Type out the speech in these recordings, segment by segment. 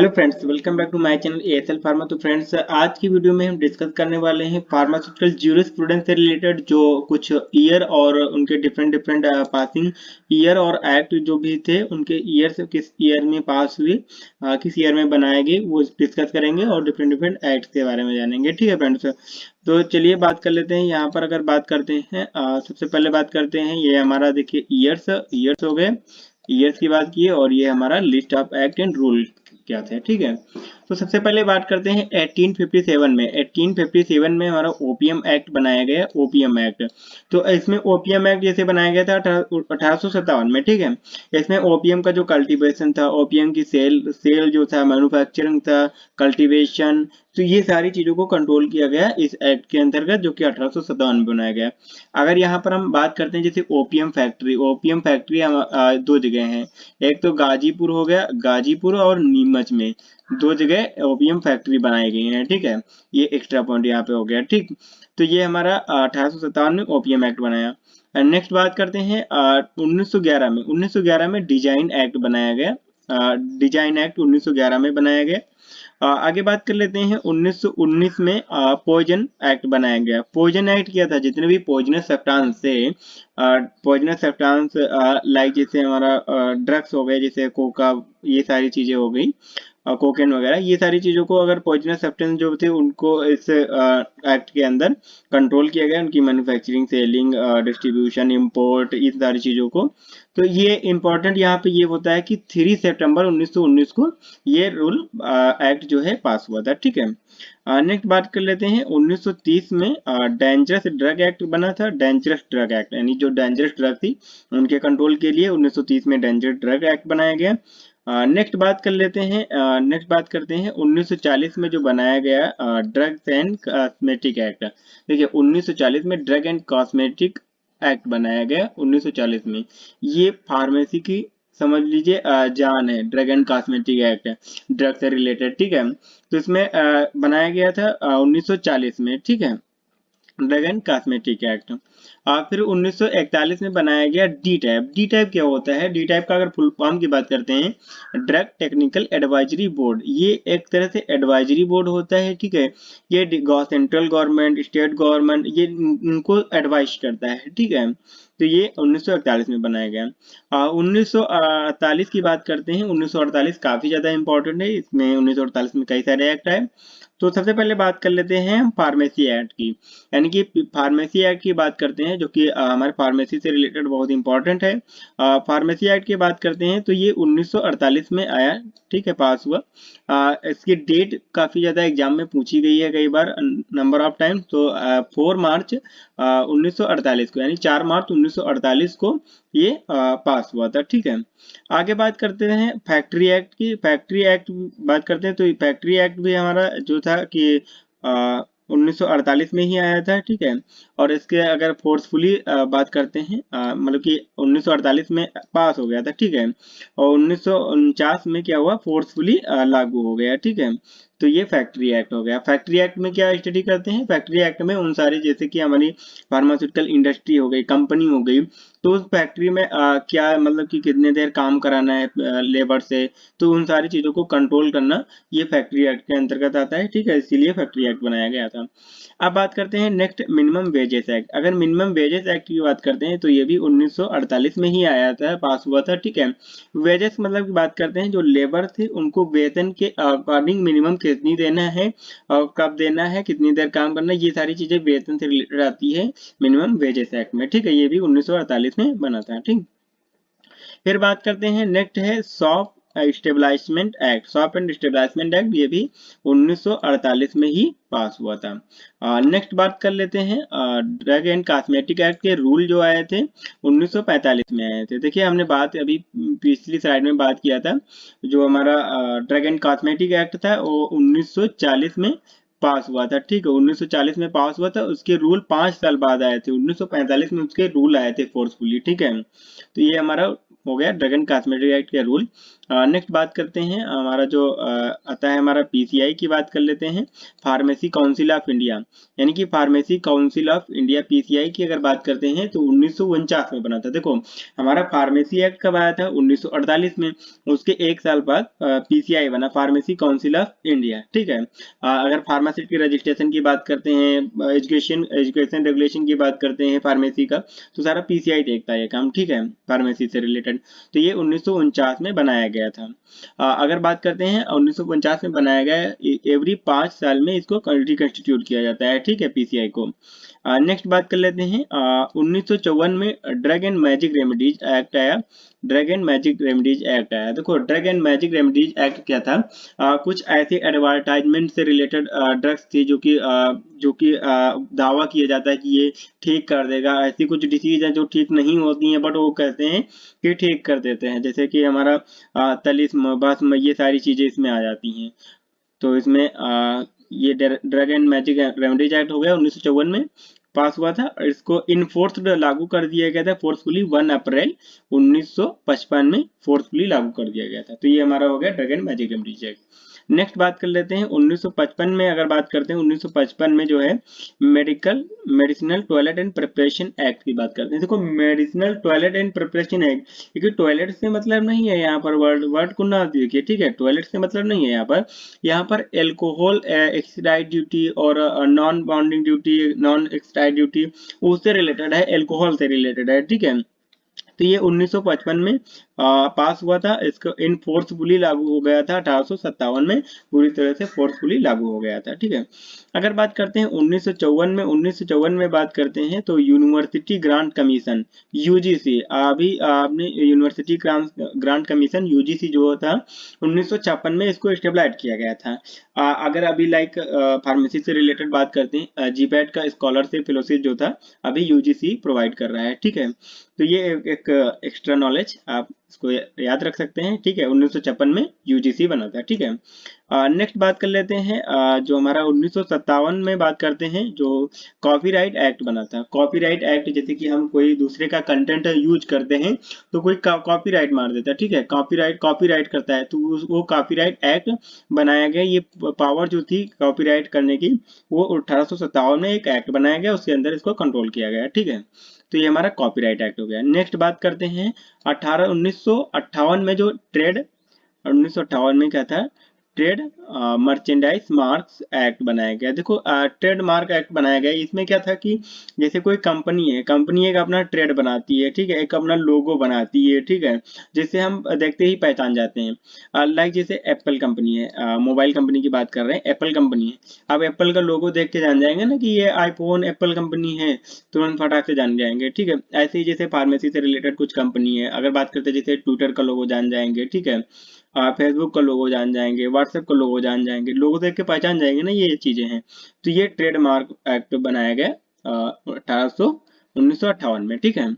Hello friends, welcome back to my channel ASL pharma. तो friends, आज की video में हम डिस्कस करने वाले हैं फार्मास्यूटिकल ज्यूरिस्प्रूडेंस से रिलेटेड जो कुछ ईयर और उनके डिफरेंट डिफरेंट पासिंग ईयर और एक्ट जो भी थे उनके ईयर से किस ईयर में पास हुए, किस ईयर में बनाए गए, वो डिस्कस करेंगे और डिफरेंट डिफरेंट एक्ट के बारे में जानेंगे। ठीक है फ्रेंड्स, तो चलिए बात कर लेते हैं। यहाँ पर अगर बात करते हैं, सबसे पहले बात करते हैं, ये हमारा देखिए ईयर्स हो गए, ईयर्स की बात की है, और ये हमारा list of act and rule क्या थे। ठीक है, तो सबसे पहले बात करते हैं 1857 में। 1857 में हमारा ओपीएम एक्ट बनाया गया, ओपीएम एक्ट। तो इसमें ओपीएम एक्ट जैसे बनाया गया था 1857 में। ठीक है, इसमें ओपीएम का जो कल्टीवेशन था, ओपीएम की सेल जो था, मैन्युफैक्चरिंग था, कल्टीवेशन, तो ये सारी चीजों को कंट्रोल किया गया इस एक्ट के अंतर्गत, जो कि 1857 में बनाया गया। अगर यहाँ पर हम बात करते हैं जैसे ओपीएम फैक्ट्री दो जगह हैं, एक तो गाजीपुर हो गया, गाजीपुर और नीमच में दो जगह ओपीएम फैक्ट्री बनाई गई है। ठीक है, ये एक्स्ट्रा पॉइंट यहाँ पे हो गया। ठीक, तो ये हमारा 1857 में ओपीएम एक्ट बनाया। नेक्स्ट बात करते हैं 1911 में डिजाइन एक्ट बनाया गया। डिजाइन एक्ट 1911 में बनाया गया। आगे बात कर लेते हैं 1919 में पॉइजन एक्ट बनाया गया। पॉइजन एक्ट क्या था, जितने भी पॉइजनस सब्सटेंस थे, पॉइजनस सब्सटेंस लाइक जैसे हमारा ड्रग्स हो गए, जैसे कोका, ये सारी चीजें हो गई, कोकेन वगैरह, ये सारी चीजों को अगर पॉइजनस सब्सटेंस जो थे उनको इस एक्ट के अंदर कंट्रोल किया गया, उनकी मैन्युफैक्चरिंग, सेलिंग, डिस्ट्रीब्यूशन, इंपोर्ट, इन सारी चीजों को। तो ये इंपॉर्टेंट यहाँ पे ये होता है कि 3 सितंबर 1919 को ये रूल एक्ट जो है पास हुआ था। ठीक है, नेक्स्ट बात कर लेते हैं 1930 में डेंजरस ड्रग एक्ट बना था। डेंजरस ड्रग एक्ट यानी जो डेंजरस ड्रग थी उनके कंट्रोल के लिए 1930 में डेंजरस ड्रग एक्ट बनाया गया। नेक्स्ट बात कर लेते हैं, 1940 में जो बनाया गया ड्रग्स एंड कॉस्मेटिक एक्ट। देखिए 1940 में ड्रग एंड कॉस्मेटिक एक्ट बनाया गया 1940 में। ये फार्मेसी की समझ लीजिए जान है, drug and cosmetic act, drug से रिलेटेड। ठीक है, तो इसमें बनाया गया था 1940 में। ठीक है, ड्रग एंड कॉस्मेटिक एक्ट। फिर 1941 में बनाया गया डी टाइप। डी टाइप क्या होता है? डी टाइप का अगर फुल फॉर्म की बात करते हैं, ड्रग टेक्निकल एडवाइजरी बोर्ड। ये एक तरह से एडवाइजरी बोर्ड होता है। ठीक है, ये सेंट्रल गवर्नमेंट, स्टेट गवर्नमेंट, ये इनको एडवाइज करता है। ठीक है, तो ये 1941 में बनाया गया। 1948 की बात करते हैं। 1948 काफी ज्यादा इंपॉर्टेंट है, इसमें 1948 में कई सारे एक्ट आए। तो सबसे पहले बात कर लेते हैं फार्मेसी एक्ट की, यानी कि फार्मेसी एक्ट की बात करते हैं, जो कि हमारे फार्मेसी से रिलेटेड बहुत इंपॉर्टेंट है। फार्मेसी एक्ट की बात करते हैं तो ये 1948 में आया। ठीक है, पास हुआ। इसकी डेट काफी ज्यादा एग्जाम में पूछी गई है कई बार, नंबर ऑफ टाइम। तो 4 मार्च 1948 को, यानी 4 मार्च 1948 को ये पास हुआ था। ठीक है, आगे बात करते हैं फैक्ट्री एक्ट की। फैक्ट्री एक्ट बात करते हैं तो फैक्ट्री एक्ट भी हमारा जो था कि 1948 में ही आया था। ठीक है, और इसके अगर फोर्सफुली बात करते हैं, मतलब कि 1948 में पास हो गया था। ठीक है, और 1949 में क्या हुआ, फोर्सफुली लागू हो गया। ठीक है, तो ये फैक्ट्री एक्ट हो गया। फैक्ट्री एक्ट में क्या स्टडी करते हैं? फैक्ट्री एक्ट में उन सारे, जैसे कि हमारी फार्मास्यूटिकल इंडस्ट्री हो गई, कंपनी हो गई, तो उस फैक्ट्री में क्या मतलब कि कितने देर काम कराना है लेबर से, तो उन सारी चीजों को कंट्रोल करना ये फैक्ट्री एक्ट के अंतर्गत आता है। ठीक है, इसीलिए फैक्ट्री एक्ट बनाया गया था। अब बात करते हैं नेक्स्ट मिनिमम वेजेस एक्ट। अगर मिनिमम वेजेस एक्ट की बात करते हैं तो ये भी 1948 में ही आया था, पास हुआ था। ठीक है, वेजेस मतलब की बात करते हैं, जो लेबर थे उनको वेतन के अकॉर्डिंग मिनिमम कितनी देना है और कब देना है, कितनी देर काम करना है, ये सारी चीजें वेतन से रिलेटेड आती है मिनिमम वेजेस एक्ट में। ठीक है, ये भी 1948 में बना था। ठीक, फिर बात करते हैं, नेक्स्ट है shop establishment act. Shop and establishment act ये भी 1948 में ही पास हुआ था। नेक्स्ट बात कर लेते हैं ड्रग एंड कॉस्मेटिक एक्ट के रूल जो आए थे 1945 में आए थे। देखिए हमने बात अभी पिछली स्लाइड में बात किया था, जो हमारा ड्रग एंड कॉस्मेटिक एक्ट था वो 1940 में पास हुआ था। ठीक है, 1940 में पास हुआ था, उसके रूल 5 साल बाद आए थे, 1945 में उसके रूल आए थे फोर्सफुली। ठीक है, तो ये हमारा हो गया ड्रग एंड कॉस्मेटिक एक्ट के रूल। नेक्स्ट बात करते हैं हमारा जो आता है हमारा पीसीआई की बात कर लेते हैं, फार्मेसी काउंसिल ऑफ इंडिया, यानी कि pharmacy council of India PCI की अगर बात करते हैं तो 1949 में बना था। देखो हमारा फार्मेसी एक्ट कब आया था, 1948 में, उसके एक साल बाद पीसीआई बना, फार्मेसी काउंसिल ऑफ इंडिया। ठीक है, अगर फार्मासिस्ट की रजिस्ट्रेशन की बात करते हैं, एजुकेशन रेगुलेशन की बात करते हैं फार्मेसी का, तो सारा पीसीआई देखता है ये काम। ठीक है, फार्मेसी से रिलेटेड, तो ये 1949 में बनाया गया था। अगर बात करते हैं 1949 में बनाया गया, एवरी 5 साल में इसको रिकंस्टिट्यूट किया जाता है। ठीक है, पीसीआई को। नेक्स्ट बात कर लेते हैं 1954 में drug and magic remedies act आया, drug and magic remedies act आया। देखो drug and magic remedies act क्या था, कुछ ऐसे एडवर्टाइजमेंट से रिलेटेड ड्रग्स थी जो कि दावा किया जाता है कि ये ठीक कर देगा, ऐसी कुछ डिसीज है जो ठीक नहीं होती हैं बट वो कहते हैं कि ठीक कर देते हैं, जैसे कि हमारा तलिस्म, बस्म, ये सारी चीजें इसमें आ जाती हैं। तो इसमें ये drug and magic remedies act हो गया 1954 में पास हुआ था, और इसको इनफोर्स्ड लागू कर दिया गया था फोर्सफुली 1 अप्रैल 1955 में फोर्सफुली लागू कर दिया गया था। तो ये हमारा हो गया drug and magic remedies act. Next बात कर लेते हैं 1955 में, अगर बात करते हैं 1955 में जो है medicinal toilet and preparation act की बात करते हैं। देखो medicinal toilet and preparation act, क्योंकि टॉयलेट से मतलब नहीं है यहाँ पर, वर्ड को ना देखिए। ठीक है, टॉयलेट से मतलब नहीं है यहाँ पर एल्कोहल एक्साइज ड्यूटी और non bounding duty, non excise duty उससे रिलेटेड है, एल्कोहल से रिलेटेड है। ठीक है, तो ये 1955 में पास हुआ था, इसको इन फोर्सफुली लागू हो गया था 1857 में, पूरी तरह से फोर्सफुली लागू हो गया था। ठीक है, अगर बात करते हैं 1954 में बात करते हैं तो यूनिवर्सिटी ग्रांट कमीशन यूजीसी, अभी आपने यूनिवर्सिटी ग्रांट कमीशन यूजीसी जो था 1956 में इसको स्टेबलाइज किया गया था। अगर अभी लाइक फार्मेसी से रिलेटेड बात करते हैं, जीपैट का स्कॉलरशिप फेलोशिप जो था अभी यूजीसी प्रोवाइड कर रहा है। ठीक है, तो ये एक एक्स्ट्रा नॉलेज आप इसको याद रख सकते हैं। ठीक है, 1956 में यूजीसी बना था। ठीक है, नेक्स्ट बात कर लेते हैं जो हमारा 1957 में बात करते हैं जो कॉपीराइट एक्ट बना था। कॉपीराइट एक्ट, जैसे कि हम कोई दूसरे का कंटेंट यूज करते हैं तो कोई कॉपीराइट मार देता है। ठीक है, कॉपीराइट करता है, तो वो कॉपीराइट एक्ट बनाया गया। ये पावर जो थी कॉपीराइट करने की, वो 1857 में एक एक्ट बनाया गया, उसके अंदर इसको कंट्रोल किया गया। ठीक है, तो ये हमारा कॉपीराइट एक्ट हो गया। नेक्स्ट बात करते हैं 1958 में जो 1958 में क्या था, ट्रेड मर्चेंडाइज मार्क्स एक्ट बनाया गया। देखो ट्रेड मार्क एक्ट बनाया गया, इसमें क्या था कि जैसे कोई कंपनी है, कंपनी एक अपना ट्रेड बनाती है। ठीक है, एक अपना लोगो बनाती है। ठीक है, जिससे हम देखते ही पहचान जाते हैं। लाइक जैसे एप्पल कंपनी है, मोबाइल कंपनी की बात कर रहे हैं, एप्पल कंपनी है, अब एप्पल का लोगो देख के जान जाएंगे ना कि ये आईफोन एप्पल कंपनी है, तुरंत फटाक से जान जाएंगे। ठीक है, ऐसे ही जैसे फार्मेसी से रिलेटेड कुछ कंपनी है, अगर बात करते हैं जैसे ट्विटर का लोगो जान जाएंगे। ठीक है, फेसबुक का लोगो जान जाएंगे, व्हाट्सएप का लोगो जान जाएंगे, लोगो देख के पहचान जाएंगे ना, ये चीजें हैं। तो ये ट्रेडमार्क एक्ट बनाया गया 1958 में। ठीक है,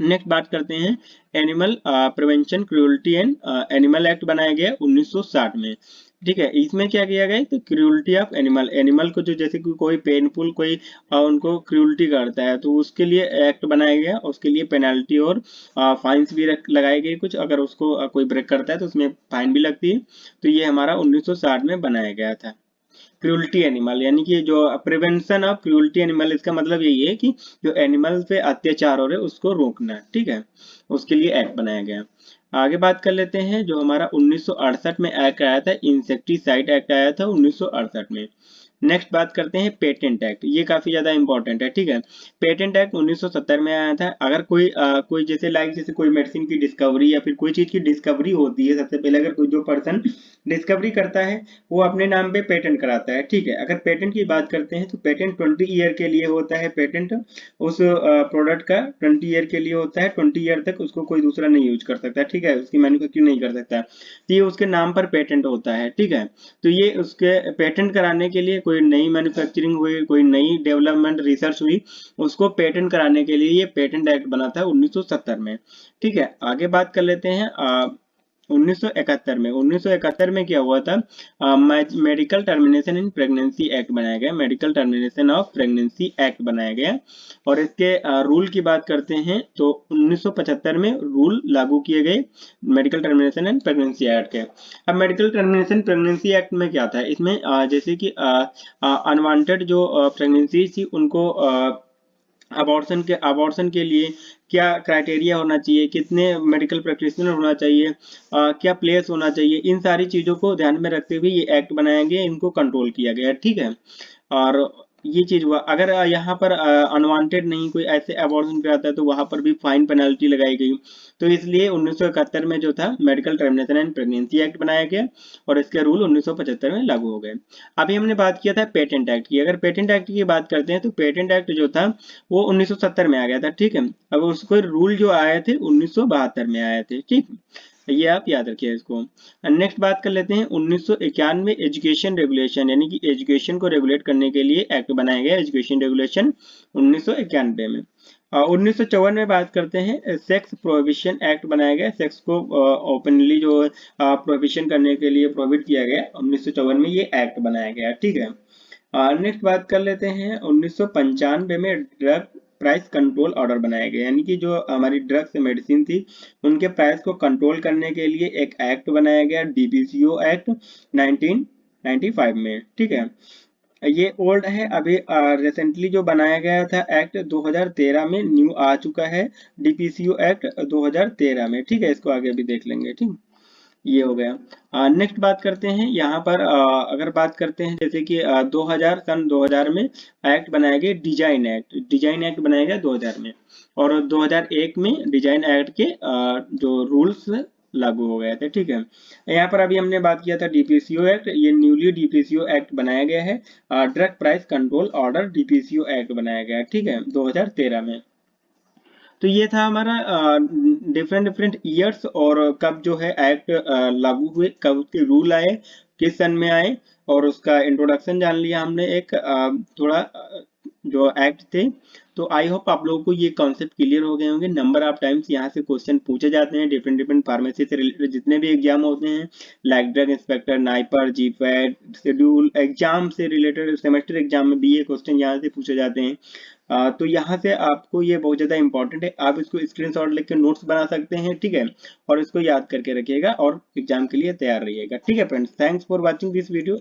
नेक्स्ट बात करते हैं animal prevention cruelty and animal act बनाया गया 1960 में। ठीक है, इसमें क्या किया गया, तो क्रूअल्टी ऑफ एनिमल को जो जैसे कि कोई पेनफुल कोई उनको क्रूअल्टी करता है तो उसके लिए एक्ट बनाया गया, उसके लिए पेनल्टी और फाइन्स भी लगाए गए कुछ, अगर उसको कोई ब्रेक करता है तो उसमें फाइन भी लगती है। तो ये हमारा 1960 में बनाया गया था। क्रूअल्टी एनिमल, यानी कि जो प्रिवेंशन ऑफ क्रूअल्टी एनिमल, इसका मतलब यही है कि जो एनिमल पे अत्याचार हो रहे उसको रोकना। ठीक है, उसके लिए एक्ट बनाया गया। आगे बात कर लेते हैं जो हमारा 1968 में एक्ट आया था, इंसेक्टिसाइड एक्ट आया था 1968 में। नेक्स्ट बात करते हैं पेटेंट एक्ट, ये काफी ज्यादा इंपॉर्टेंट है। ठीक है, पेटेंट एक्ट 1970 में आया था। अगर कोई जैसे लाइक जैसे कोई मेडिसिन की डिस्कवरी या फिर कोई चीज की डिस्कवरी होती है, सबसे पहले अगर कोई जो पर्सन डिस्कवरी करता है वो अपने नाम पे पेटेंट कराता है। ठीक है, अगर पेटेंट की बात करते हैं तो पेटेंट 20 ईयर के लिए होता है। पेटेंट उस प्रोडक्ट का 20 ईयर के लिए होता है, 20 ईयर तक उसको कोई दूसरा नहीं यूज कर सकता। ठीक है, उसकी मैन्युफैक्चरिंग नहीं कर सकता, तो ये उसके नाम पर पेटेंट होता है। ठीक है, तो ये उसके पेटेंट कराने के लिए, कोई नई मैन्युफैक्चरिंग हुई, कोई नई डेवलपमेंट रिसर्च हुई, उसको पेटेंट कराने के लिए ये पेटेंट एक्ट बना था 1970 में। ठीक है, आगे बात कर लेते हैं 1971 में क्या हुआ था, medical termination in pregnancy act बनाया गया, medical termination of pregnancy act बनाया गया। और इसके रूल की बात करते हैं तो 1975 में रूल लागू किए गए medical termination and pregnancy act के। अब मेडिकल टर्मिनेशन प्रेगनेंसी एक्ट में क्या था, इसमें जैसे कि अनवांटेड जो प्रेगनेंसी थी उनको अबॉर्शन के लिए क्या क्राइटेरिया होना चाहिए, कितने मेडिकल प्रैक्टिशनर होना चाहिए, क्या प्लेस होना चाहिए, इन सारी चीजों को ध्यान में रखते हुए ये एक्ट बनाया गया, इनको कंट्रोल किया गया। ठीक है, और ये चीज हुआ। अगर यहाँ पर अनवांटेड नहीं कोई ऐसे अबॉर्शन पे आता है तो वहां पर भी फाइन पेनल्टी लगाई गई। तो इसलिए 1971 में जो था medical termination and pregnancy act बनाया गया और इसके रूल 1975 में लागू हो गए। अभी हमने बात किया था पेटेंट एक्ट की। अगर पेटेंट एक्ट की बात करते हैं तो पेटेंट एक्ट जो था वो 1970 में आ गया था। ठीक है, अब उसको रूल जो आए थे 1972 में आए थे। ठीक, ये आप याद रखिए इसको। नेक्स्ट बात कर लेते हैं 1991 एजुकेशन रेगुलेशन, यानी कि एजुकेशन को रेगुलेट करने के लिए एक्ट बनाया गया, एजुकेशन रेगुलेशन 1991 में। 1954 में बात करते हैं सेक्स प्रोहिबिशन एक्ट बनाया गया, सेक्स को ओपनली जो प्रोहिबिशन करने के लिए प्रोहिबिट किया गया 1954 में ये एक्ट बनाया गया। ठीक है, नेक्स्ट बात कर लेते हैं 1995 में ड्रग प्राइस कंट्रोल ऑर्डर बनाया गया, यानी कि जो हमारी ड्रग्स मेडिसिन थी उनके प्राइस को कंट्रोल करने के लिए एक एक्ट बनाया गया, डीपीसीओ एक्ट 1995 में। ठीक है, ये ओल्ड है, अभी रिसेंटली जो बनाया गया था एक्ट 2013 में न्यू आ चुका है, डीपीसीओ एक्ट 2013 में। ठीक है, इसको आगे भी देख लेंगे। ठीक, ये हो गया। नेक्स्ट बात करते हैं यहाँ पर अगर बात करते हैं जैसे कि 2000 में एक्ट बनाया गया, डिजाइन एक्ट बनाया गया 2000 में, और 2001 में डिजाइन एक्ट के जो रूल्स लागू हो गए थे। ठीक है, यहाँ पर अभी हमने बात किया था डीपीसीओ एक्ट, ये न्यूली डीपीसीओ एक्ट बनाया गया है, drug price control order DPCO act बनाया गया है। ठीक है, 2013 में। तो ये था हमारा डिफरेंट ईयर्स और कब जो है एक्ट लागू हुए, कब उसके रूल आए, किस सन में आए, और उसका इंट्रोडक्शन जान लिया हमने एक थोड़ा जो एक्ट थे। तो आई होप आप लोगों को ये कॉन्सेप्ट क्लियर हो गए होंगे। नंबर ऑफ टाइम्स यहाँ से क्वेश्चन पूछे जाते हैं डिफरेंट फार्मेसी से रिलेटेड जितने भी एग्जाम होते हैं, like drug inspector, NIPER, GPAT, schedule exam से रिलेटेड, सेमेस्टर एग्जाम में भी ये क्वेश्चन यहाँ से पूछे जाते हैं। तो यहाँ से आपको ये बहुत ज़्यादा इंपॉर्टेंट है, आप इसको स्क्रीनशॉट लेकर नोट्स बना सकते हैं। ठीक है, और इसको याद करके रखिएगा और एग्जाम के लिए तैयार रहिएगा। ठीक है friends, thanks for watching this video.